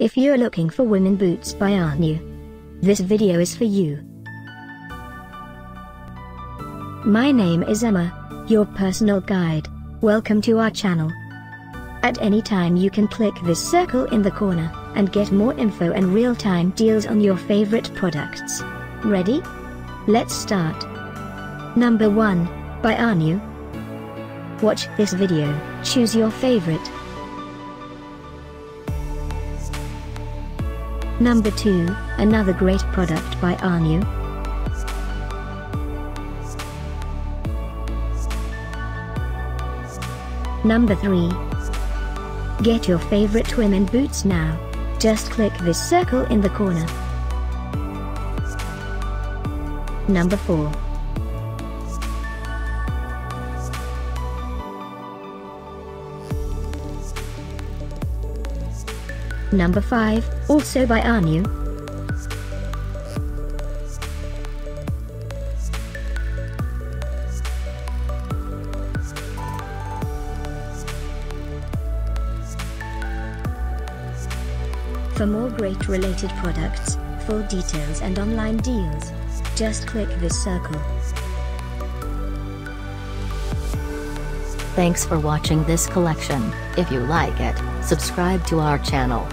If you're looking for women boots by Ahnu, this video is for you. My name is Emma, your personal guide. Welcome to our channel. At any time you can click this circle in the corner, and get more info and real-time deals on your favorite products. Ready? Let's start. Number 1, by Ahnu. Watch this video, choose your favorite. Number 2, another great product by Ahnu. Number 3. Get your favorite women boots now. Just click this circle in the corner. Number 4. Number 5, also by Ahnu. For more great related products, full details and online deals, just click this circle. Thanks for watching this collection. If you like it, subscribe to our channel.